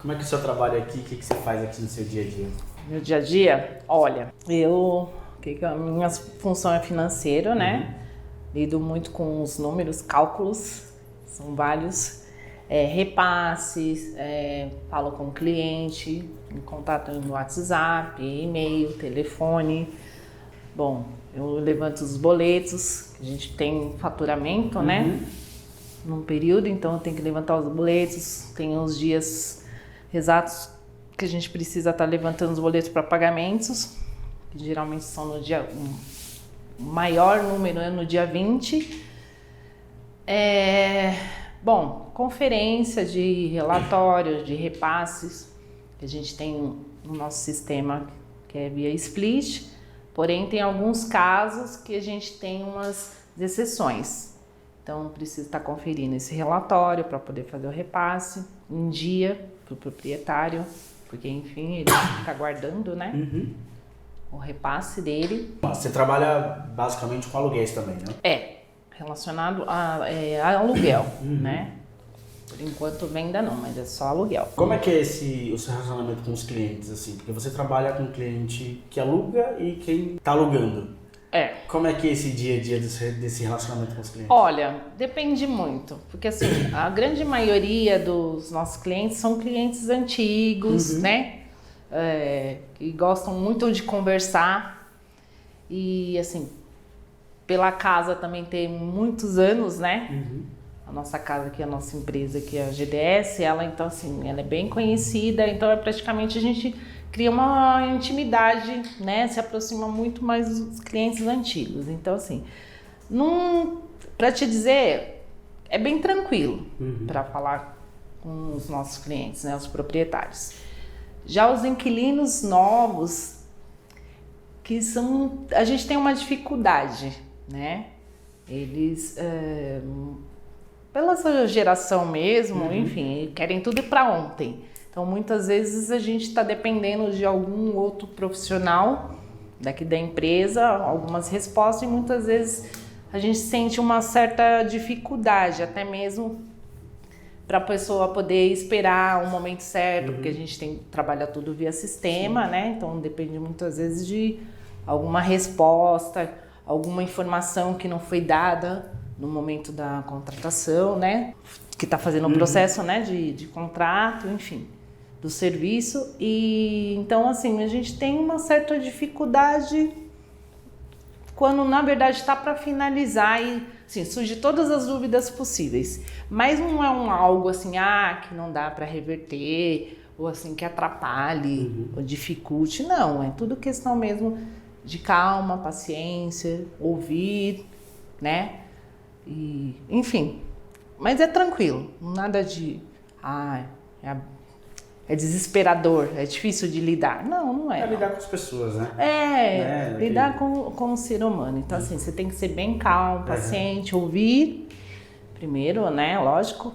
Como é que é o seu trabalho aqui? O que você faz aqui no seu dia a dia? Meu dia a dia, olha, a minha função é financeira, né? Lido muito com os números, cálculos, são vários, repasses, falo com o cliente, em contato no WhatsApp, e-mail, telefone. Bom, eu levanto os boletos, a gente tem faturamento, né? Num período, então eu tenho que levantar os boletos, tem os dias exatos que a gente precisa estar levantando os boletos para pagamentos, que geralmente são no dia, o maior número é no dia 20. Bom, conferência de relatórios, de repasses, que a gente tem no nosso sistema, que é via split, porém tem alguns casos que a gente tem umas exceções. Então, precisa estar conferindo esse relatório para poder fazer o repasse em dia para o proprietário, porque, enfim, ele está guardando, né? O repasse dele. Você trabalha basicamente com aluguéis também, né? Relacionado a aluguel, né? Por enquanto, venda não, mas é só aluguel. Como é que é o seu relacionamento com os clientes, assim? Porque você trabalha com um cliente que aluga e quem está alugando. Como é que é esse dia a dia desse relacionamento com os clientes? Olha, depende muito, porque assim, a grande maioria dos nossos clientes são clientes antigos, né? Que gostam muito de conversar e assim, pela casa também tem muitos anos, né? A nossa casa aqui, a nossa empresa aqui, a GDS, ela então assim, ela é bem conhecida, então praticamente a gente cria uma intimidade, né? Se aproxima muito mais dos clientes antigos. Então, assim, para te dizer, é bem tranquilo para falar com os nossos clientes, né? Os proprietários. Já os inquilinos novos, a gente tem uma dificuldade, né? Eles, pela sua geração mesmo, enfim, querem tudo para ontem. Então, muitas vezes a gente está dependendo de algum outro profissional daqui da empresa, algumas respostas, e muitas vezes a gente sente uma certa dificuldade, até mesmo para a pessoa poder esperar o momento certo, porque a gente trabalha tudo via sistema, né? Então, depende muitas vezes de alguma resposta, alguma informação que não foi dada no momento da contratação, né? Que está fazendo o processo, né? De contrato, enfim, do serviço. E então, assim, a gente tem uma certa dificuldade quando, na verdade, está para finalizar e, assim, surge todas as dúvidas possíveis. Mas não é algo assim, que não dá para reverter, ou assim, que atrapalhe, ou dificulte. Não, é tudo questão mesmo de calma, paciência, ouvir, né? E, enfim, mas é tranquilo, nada de... é desesperador, é difícil de lidar. Não é. É lidar com as pessoas, né? Lidar com o ser humano. Então, assim, você tem que ser bem calmo, paciente, ouvir primeiro, né? Lógico.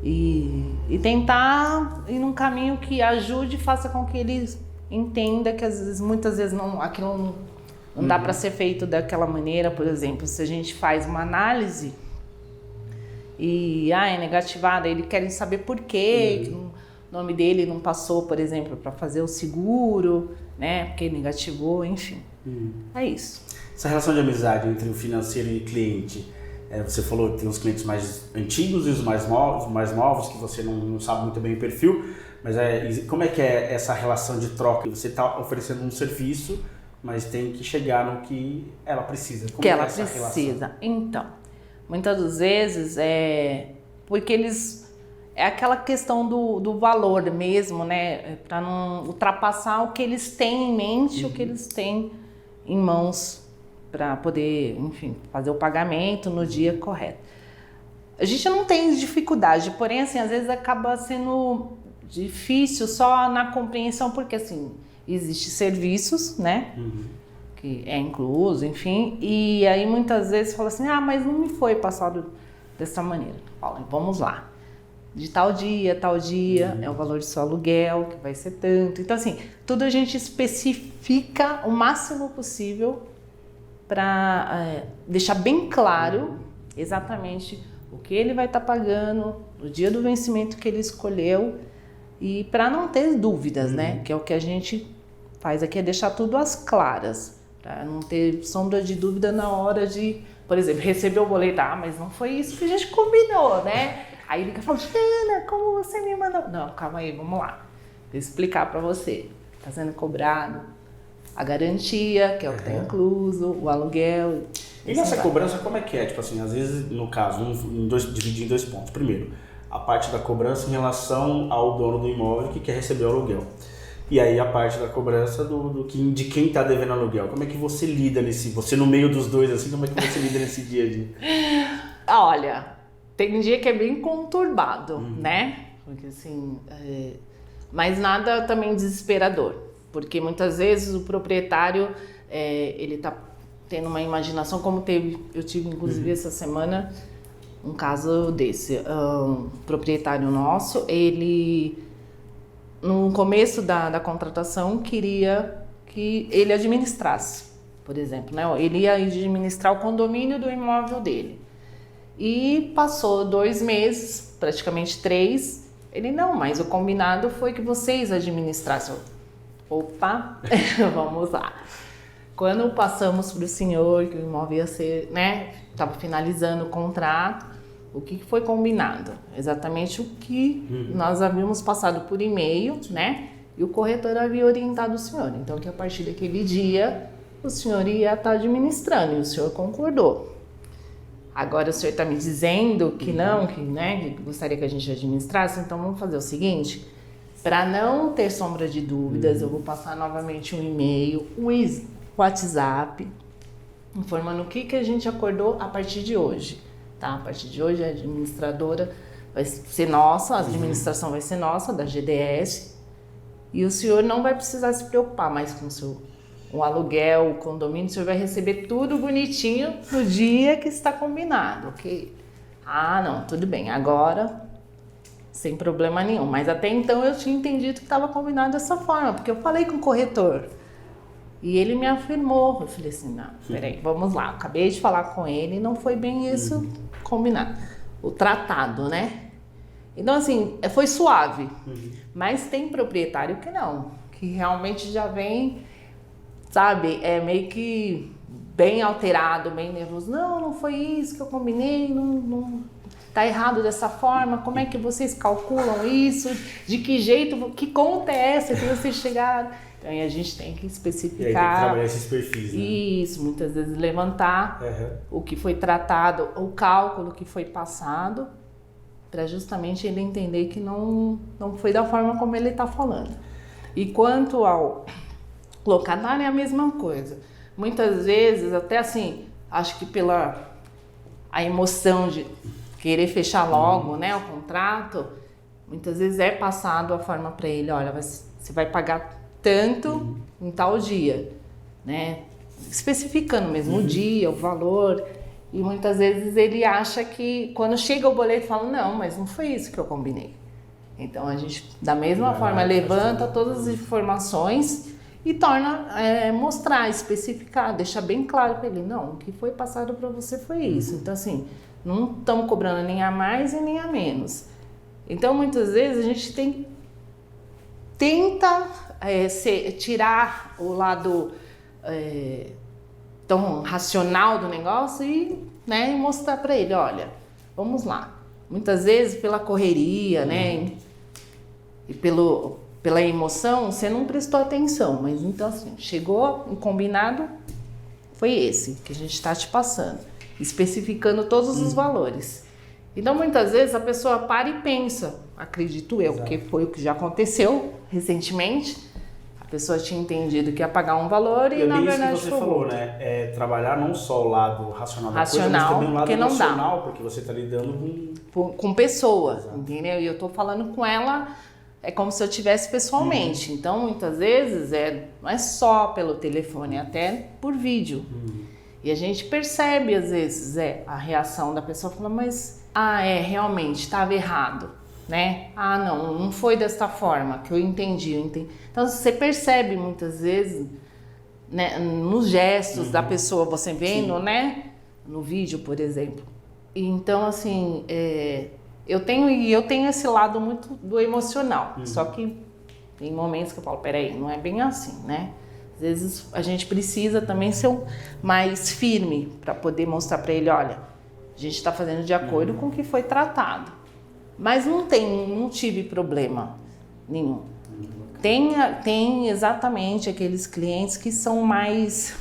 E tentar ir num caminho que ajude e faça com que eles entendam que, muitas vezes, aquilo não dá para ser feito daquela maneira. Por exemplo, se a gente faz uma análise e é negativada, eles querem saber por quê, que o nome dele não passou, por exemplo, para fazer o seguro, né? Porque negativou, enfim. É isso. Essa relação de amizade entre o financeiro e o cliente, você falou que tem os clientes mais antigos e os mais novos, que você não sabe muito bem o perfil, mas como é que é essa relação de troca? Você está oferecendo um serviço, mas tem que chegar no que ela precisa. Como que ela essa precisa. Relação? Então, muitas das vezes porque eles... É aquela questão do valor mesmo, né? Para não ultrapassar o que eles têm em mente, o que eles têm em mãos para poder, enfim, fazer o pagamento no dia correto. A gente não tem dificuldade, porém, assim, às vezes acaba sendo difícil só na compreensão, porque, assim, existem serviços, né? Que é incluso, enfim, e aí muitas vezes fala assim, mas não me foi passado dessa maneira. Fala, vamos lá. De tal dia é o valor do seu aluguel, que vai ser tanto. Então, assim, tudo a gente especifica o máximo possível para deixar bem claro exatamente o que ele vai estar pagando, no dia do vencimento que ele escolheu e para não ter dúvidas, né? Que é o que a gente faz aqui, é deixar tudo às claras, para não ter sombra de dúvida na hora de, por exemplo, receber o boleto, mas não foi isso que a gente combinou, né? Aí ele fala, Juliana, como você me mandou? Não, calma aí, vamos lá. Vou explicar para você. Está sendo cobrado a garantia, que é o que está incluso, o aluguel. E nessa cobrança, como é que é? Tipo assim, às vezes, no caso, dividir em 2 pontos. Primeiro, a parte da cobrança em relação ao dono do imóvel que quer receber o aluguel. E aí a parte da cobrança de quem está devendo aluguel. Como é que você lida você no meio dos dois, assim, como é que você lida nesse dia a dia? Olha, tem um dia que é bem conturbado, né? Porque assim, mas nada também desesperador. Porque muitas vezes o proprietário, ele tá tendo uma imaginação, como eu tive inclusive essa semana, um caso desse. Um proprietário nosso, ele, no começo da contratação, queria que ele administrasse, por exemplo, né? Ele ia administrar o condomínio do imóvel dele. E passou 2 meses, praticamente 3, ele, não, mas o combinado foi que vocês administrassem. Opa, vamos lá. Quando passamos para o senhor, que o imóvel ia ser, né, estava finalizando o contrato, o que foi combinado? Exatamente o que nós havíamos passado por e-mail, né, e o corretor havia orientado o senhor. Então, que a partir daquele dia, o senhor ia estar administrando, e o senhor concordou. Agora o senhor está me dizendo que não, que gostaria que a gente administrasse, então vamos fazer o seguinte, para não ter sombra de dúvidas, eu vou passar novamente um e-mail, um WhatsApp, informando o que a gente acordou a partir de hoje. Tá? A partir de hoje a administradora vai ser nossa, a administração vai ser nossa, da GDS, e o senhor não vai precisar se preocupar mais com o aluguel, o condomínio, o senhor vai receber tudo bonitinho no dia que está combinado, ok? Ah, não, tudo bem, agora sem problema nenhum. Mas até então eu tinha entendido que estava combinado dessa forma, porque eu falei com o corretor e ele me afirmou. Eu falei assim, não, peraí, vamos lá, acabei de falar com ele e não foi bem isso combinado, o tratado, né? Então assim, foi suave, mas tem proprietário que não, que realmente já vem, sabe, meio que bem alterado, bem nervoso. Não foi isso que eu combinei, não tá errado dessa forma, como é que vocês calculam isso? De que jeito, que conta é essa que vocês chegaram? Então aí a gente tem que especificar. E aí tem que trabalhar esses perfis, né? Isso, muitas vezes levantar o que foi tratado, o cálculo que foi passado, para justamente ele entender que não foi da forma como ele está falando. E quanto ao locatário é a mesma coisa. Muitas vezes, até assim, acho que pela a emoção de querer fechar logo, né, o contrato, muitas vezes é passado a forma para ele, olha, você vai pagar tanto em tal dia, né, especificando mesmo o dia, o valor, e muitas vezes ele acha que quando chega o boleto fala, não, mas não foi isso que eu combinei. Então a gente, da mesma forma, levanta todas as informações e torna, mostrar, especificar, deixar bem claro para ele, não, o que foi passado para você foi isso. Então assim, não estamos cobrando nem a mais e nem a menos. Então, muitas vezes, a gente tenta tirar o lado tão racional do negócio e mostrar para ele, olha, vamos lá. Muitas vezes, pela correria, né, e pela emoção, você não prestou atenção. Mas, então, assim, chegou um combinado, foi esse que a gente está te passando, especificando todos os valores. Então, muitas vezes, a pessoa para e pensa, acredito eu, que foi o que já aconteceu recentemente, a pessoa tinha entendido que ia pagar um valor e na verdade isso que você falou, né? Trabalhar não só o lado racional da coisa, mas também o lado emocional, porque você está lidando com pessoas, entendeu? E eu estou falando com ela, é como se eu tivesse pessoalmente. Então, muitas vezes, não é só pelo telefone, é até por vídeo. E a gente percebe, às vezes, a reação da pessoa, fala, mas, realmente, estava errado, né? Não foi desta forma que eu entendi. Então, você percebe, muitas vezes, né, nos gestos da pessoa, você vendo, né? No vídeo, por exemplo. Então, assim, Eu tenho esse lado muito do emocional, só que tem momentos que eu falo, peraí, não é bem assim, né? Às vezes a gente precisa também ser mais firme para poder mostrar para ele, olha, a gente está fazendo de acordo com o que foi tratado. Mas não tive problema nenhum. Tem exatamente aqueles clientes que são mais,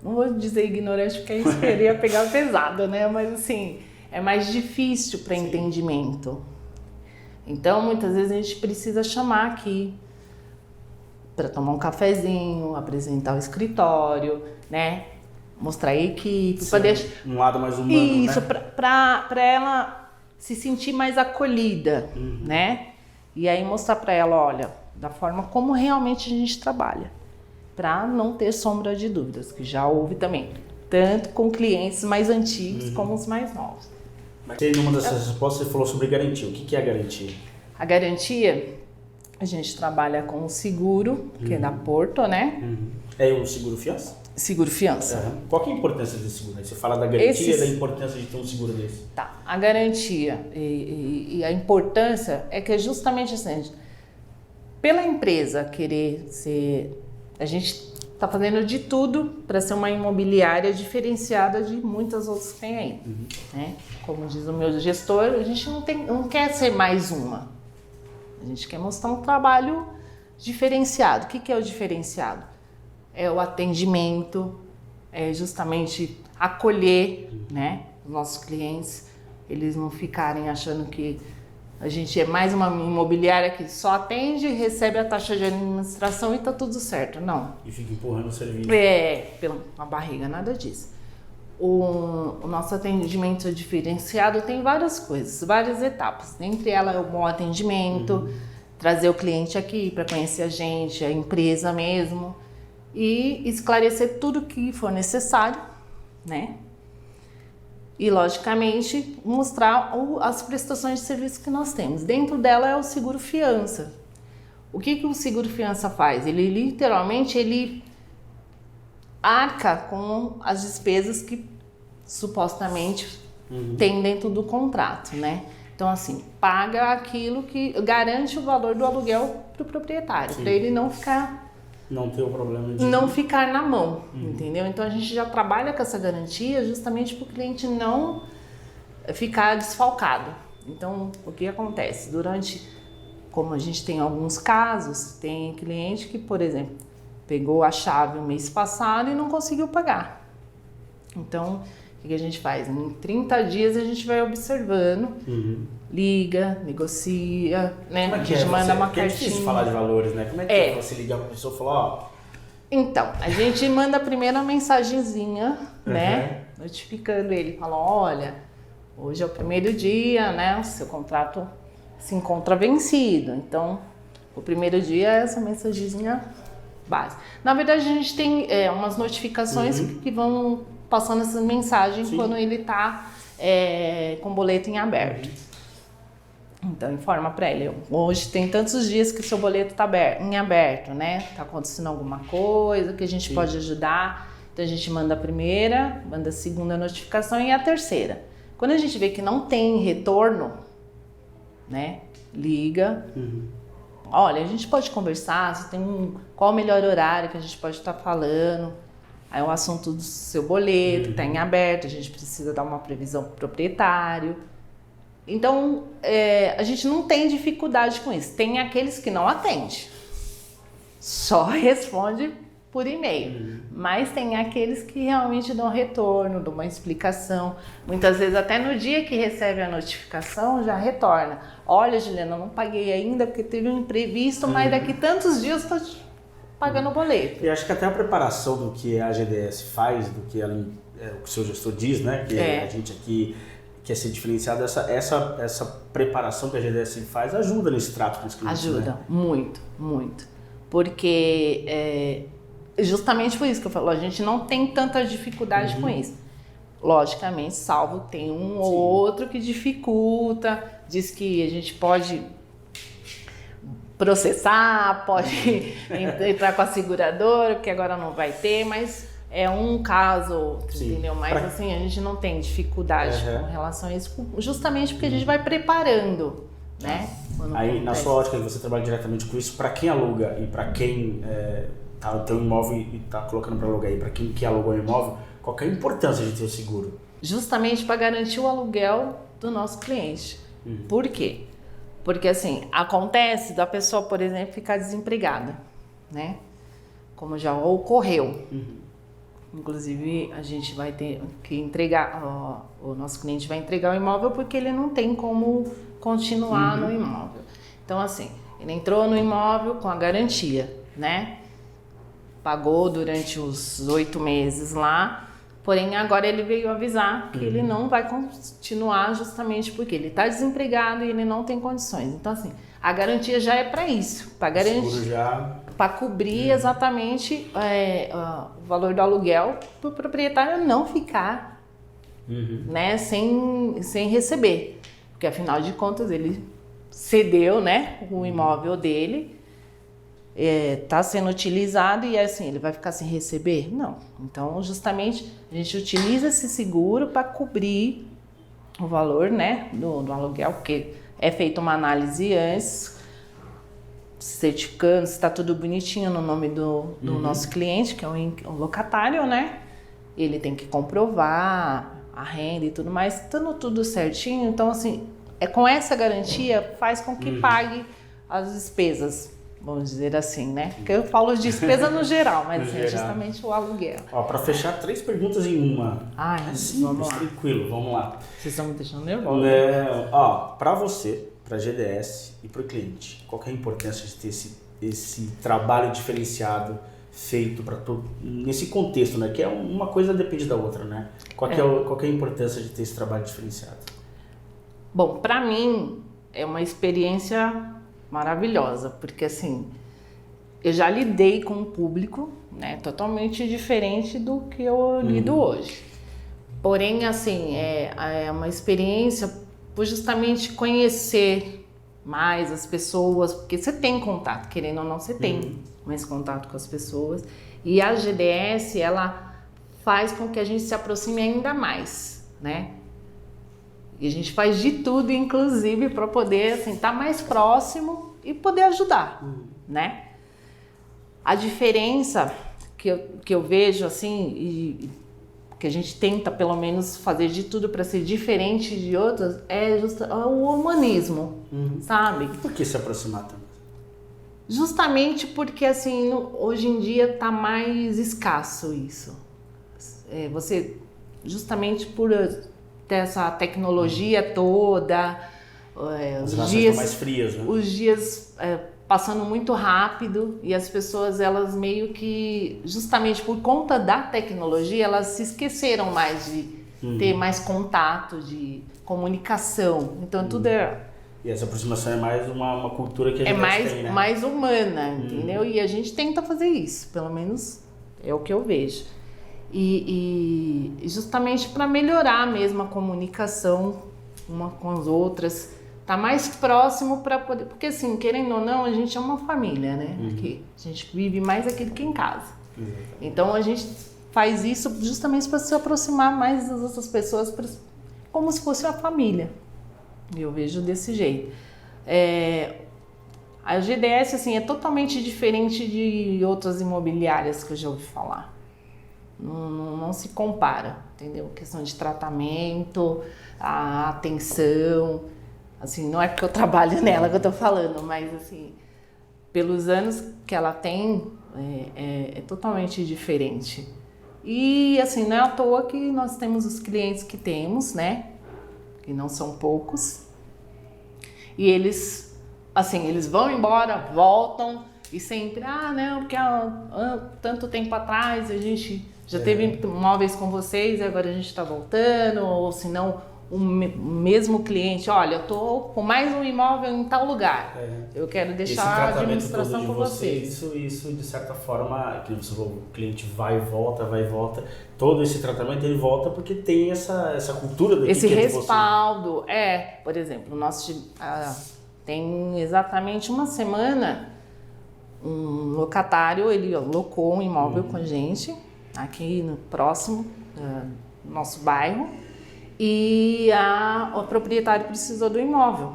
não vou dizer ignorante, porque aí seria pegar pesado, né? Mas assim, é mais difícil para entendimento. Então, muitas vezes a gente precisa chamar aqui para tomar um cafezinho, apresentar o escritório, né? Mostrar a equipe, para deixar um lado mais humano, isso, né? para ela se sentir mais acolhida, né? E aí mostrar para ela, olha, da forma como realmente a gente trabalha, para não ter sombra de dúvidas, que já houve também, tanto com clientes mais antigos como os mais novos. Em uma dessas respostas você falou sobre garantia. O que é a garantia? A garantia, a gente trabalha com o seguro, que é da Porto, né? É o seguro fiança? Seguro fiança. Qual que é a importância desse seguro? Você fala da garantia e da importância de ter um seguro desse. Tá, a garantia e a importância é que é justamente assim, pela empresa querer ser... A gente está fazendo de tudo para ser uma imobiliária diferenciada de muitas outras que tem aí. Né? Como diz o meu gestor, a gente não quer ser mais uma. A gente quer mostrar um trabalho diferenciado. O que é o diferenciado? É o atendimento, é justamente acolher, né, os nossos clientes, eles não ficarem achando que a gente é mais uma imobiliária que só atende, recebe a taxa de administração e tá tudo certo. Não. E fica empurrando o serviço. Pela barriga, nada disso. O nosso atendimento diferenciado tem várias coisas, várias etapas. Dentre elas, o bom atendimento, trazer o cliente aqui para conhecer a gente, a empresa mesmo, e esclarecer tudo o que for necessário, né? E, logicamente, mostrar as prestações de serviço que nós temos. Dentro dela é o seguro fiança. O que o seguro fiança faz? Ele, literalmente, arca com as despesas que supostamente tem dentro do contrato, né? Então, assim, paga aquilo que garante o valor do aluguel para o proprietário, para ele não ficar... Não ter o problema de... Não ficar na mão, entendeu? Então, a gente já trabalha com essa garantia justamente para o cliente não ficar desfalcado. Então, o que acontece? Como a gente tem alguns casos, tem cliente que, por exemplo, pegou a chave o mês passado e não conseguiu pagar. Então, o que a gente faz? Em 30 dias a gente vai observando, liga, negocia, né? Como é que a gente manda uma cartinha. É difícil falar de valores, né? Como é que você ligar pra pessoa e falar, ó... Então, a gente manda primeiro uma mensagenzinha, né? Notificando ele, fala, olha, hoje é o primeiro dia, né? O seu contrato se encontra vencido. Então, o primeiro dia é essa mensagenzinha base. Na verdade, a gente tem umas notificações que vão passando essa mensagem quando ele está com o boleto em aberto. Então, informa para ele, hoje tem tantos dias que o seu boleto está em aberto, né? Está acontecendo alguma coisa que a gente pode ajudar. Então, a gente manda a primeira, manda a segunda notificação e a terceira. Quando a gente vê que não tem retorno, né? Liga. Olha, a gente pode conversar, se tem qual o melhor horário que a gente pode estar falando. Aí o assunto do seu boleto está em aberto, a gente precisa dar uma previsão para o proprietário. Então, a gente não tem dificuldade com isso. Tem aqueles que não atendem, só responde por e-mail. Mas tem aqueles que realmente dão retorno, dão uma explicação. Muitas vezes até no dia que recebe a notificação já retorna. Olha, Juliana, eu não paguei ainda porque teve um imprevisto, mas daqui tantos dias eu estou pagando o boleto. E acho que até a preparação do que a GDS faz, do que o que o seu gestor diz, né? Que a gente aqui quer ser diferenciado, essa preparação que a GDS faz ajuda nesse trato com os clientes. Ajuda, né? muito, muito. Porque justamente por isso que eu falo, a gente não tem tanta dificuldade com isso. Logicamente, salvo tem um ou outro que dificulta, diz que a gente pode processar, pode entrar com a seguradora, porque agora não vai ter, mas é um caso ou outro, Sim. entendeu? Mas assim, a gente não tem dificuldade com relação a isso, justamente porque a gente vai preparando, né? Aí, na sua ótica, você trabalha diretamente com isso, para quem aluga e para quem tem um imóvel e está colocando para alugar, e para quem que alugou o imóvel, qual que é a importância de ter o seguro? Justamente para garantir o aluguel do nosso cliente. Por quê? Porque assim, acontece da pessoa, por exemplo, ficar desempregada, né? Como já ocorreu. Inclusive, a gente vai ter que entregar, o nosso cliente vai entregar o imóvel porque ele não tem como continuar no imóvel. Então, assim, ele entrou no imóvel com a garantia, né? Pagou durante os 8 meses lá, porém agora ele veio avisar que ele não vai continuar justamente porque ele está desempregado e ele não tem condições. Então, assim, a garantia já é para isso, para garantir, para cobrir exatamente o valor do aluguel para o proprietário não ficar né, sem receber, porque afinal de contas ele cedeu, né, o imóvel dele, está sendo utilizado e assim, ele vai ficar sem receber? Não. Então, justamente, a gente utiliza esse seguro para cobrir o valor, né, do aluguel, porque é feita uma análise antes, certificando se está tudo bonitinho no nome do nosso cliente, que é o locatário, né? Ele tem que comprovar a renda e tudo mais, estando tudo certinho. Então, assim, com essa garantia faz com que pague as despesas, vamos dizer assim, né? Porque eu falo de despesa no geral, mas assim, é justamente o aluguel. Ó, para fechar, 3 perguntas em uma. Vamos lá. Tranquilo, vamos lá. Vocês estão me deixando nervosa. Ó, para você, para GDS e para o cliente, qual que é a importância de ter esse trabalho diferenciado feito para todo nesse contexto, né? Que é uma coisa depende da outra, né? Qual que é a importância de ter esse trabalho diferenciado? Bom, para mim é uma experiência maravilhosa, porque assim, eu já lidei com um público, né, totalmente diferente do que eu lido hoje. Porém, assim, é uma experiência por justamente conhecer mais as pessoas, porque você tem contato, querendo ou não, você tem mais contato com as pessoas. E a GDS, ela faz com que a gente se aproxime ainda mais, né? E a gente faz de tudo, inclusive, para poder assim, estar mais próximo e poder ajudar, né? A diferença que eu vejo, assim, e que a gente tenta, pelo menos, fazer de tudo para ser diferente de outras, é o humanismo, sabe? Por que se aproximar também? Justamente porque, assim, hoje em dia tá mais escasso isso. Você, justamente por ter essa tecnologia toda, As relações estão mais frias, né? Os dias passando muito rápido e as pessoas, elas meio que, justamente por conta da tecnologia, elas se esqueceram mais de ter mais contato, de comunicação. Então, tudo E essa aproximação é mais uma cultura que a gente tem, né? É mais humana, entendeu? E a gente tenta fazer isso, pelo menos é o que eu vejo. E justamente para melhorar mesmo a comunicação uma com as outras, tá mais próximo para poder... Porque assim, querendo ou não, a gente é uma família, né? Aqui. A gente vive mais aqui do que em casa. Então a gente faz isso justamente para se aproximar mais das outras pessoas, como se fosse uma família. Eu vejo desse jeito. A GDS assim, é totalmente diferente de outras imobiliárias que eu já ouvi falar. Não se compara, entendeu? Questão de tratamento, a atenção, assim, não é porque eu trabalho nela que eu tô falando, mas assim, pelos anos que ela tem, é totalmente diferente. E assim, não é à toa que nós temos os clientes que temos, né? Que não são poucos. E eles, assim, eles vão embora, voltam e sempre, não, porque há tanto tempo atrás a gente já teve imóveis com vocês e agora a gente está voltando, ou se não, o mesmo cliente, olha, eu tô com mais um imóvel em tal lugar, eu quero deixar a administração com vocês. Isso de certa forma, que você falou, o cliente vai e volta, todo esse tratamento ele volta porque tem essa cultura do esse respaldo. Por exemplo, tem exatamente uma semana, um locatário, ele locou um imóvel com a gente, aqui no próximo, nosso bairro, e o proprietário precisou do imóvel.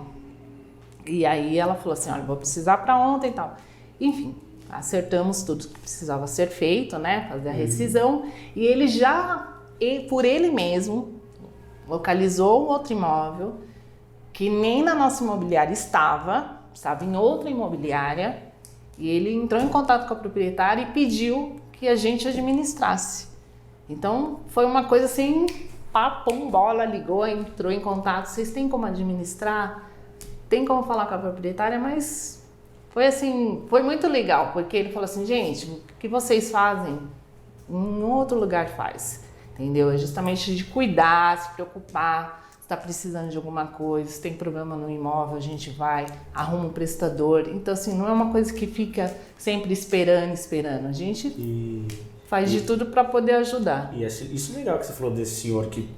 E aí ela falou assim, olha, vou precisar para ontem e tal. Enfim, acertamos tudo que precisava ser feito, né, fazer a rescisão, e ele já, por ele mesmo, localizou um outro imóvel que nem na nossa imobiliária estava em outra imobiliária, e ele entrou em contato com a proprietária e pediu que a gente administrasse. Então, foi uma coisa assim, papum, bola, ligou, entrou em contato, vocês têm como administrar? Tem como falar com a proprietária? Mas foi assim, foi muito legal, porque ele falou assim, gente, o que vocês fazem, em outro lugar faz, entendeu? É justamente de cuidar, se preocupar, se está precisando de alguma coisa, se tem problema no imóvel, a gente vai, arruma um prestador. Então, assim, não é uma coisa que fica sempre esperando. A gente faz de tudo para poder ajudar. E isso é legal que você falou desse senhor que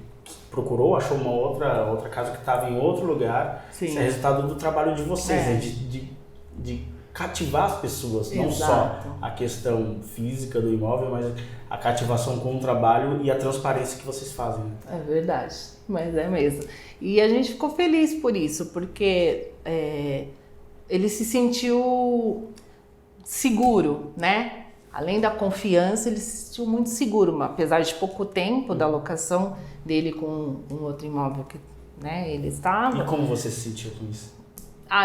procurou, achou uma outra casa que estava em outro lugar. Sim. Isso é resultado do trabalho de vocês, né? De cativar as pessoas, não só a questão física do imóvel, mas a cativação com o trabalho e a transparência que vocês fazem. Né? É verdade, mas é mesmo. E a gente ficou feliz por isso, porque ele se sentiu seguro, né? Além da confiança, ele se sentiu muito seguro, apesar de pouco tempo da locação dele com um outro imóvel que, né, ele estava. E como você se sentiu com isso?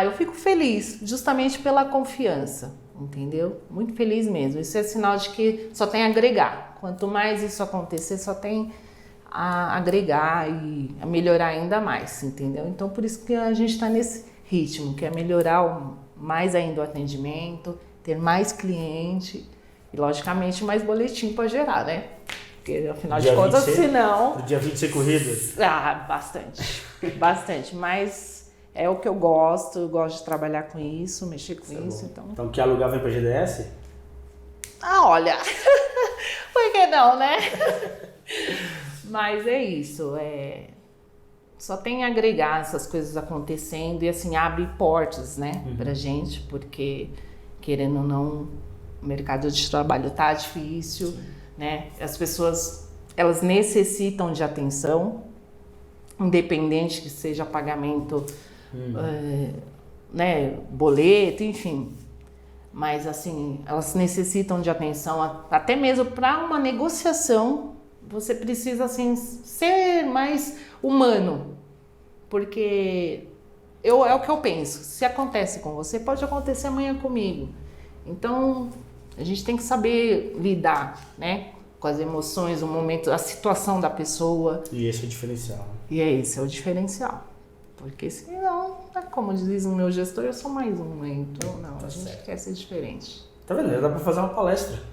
Eu fico feliz, justamente pela confiança, entendeu? Muito feliz mesmo. Isso é sinal de que só tem a agregar. Quanto mais isso acontecer, só tem a agregar e a melhorar ainda mais, entendeu? Então, por isso que a gente está nesse ritmo, que é melhorar mais ainda o atendimento, ter mais cliente e, logicamente, mais boletim para gerar, né? Porque, afinal de contas, senão... Pro dia 20 ser corrido? Bastante, mas... É o que eu gosto de trabalhar com isso, mexer com isso. Então, quer alugar, vem pra GDS? Olha, por que não, né? Mas é isso, só tem a agregar essas coisas acontecendo e assim, abre portas, né, pra gente, porque, querendo ou não, o mercado de trabalho tá difícil, né? As pessoas, elas necessitam de atenção, independente que seja pagamento... né, boleto, enfim, mas assim, elas necessitam de atenção, até mesmo para uma negociação, você precisa assim, ser mais humano, porque é o que eu penso, se acontece com você, pode acontecer amanhã comigo, então a gente tem que saber lidar, né, com as emoções, o momento, a situação da pessoa. E esse é o diferencial. E esse é o diferencial. Porque senão, como diz o meu gestor, eu sou mais um, né? Então não, a gente quer ser diferente. Tá vendo? Dá pra fazer uma palestra.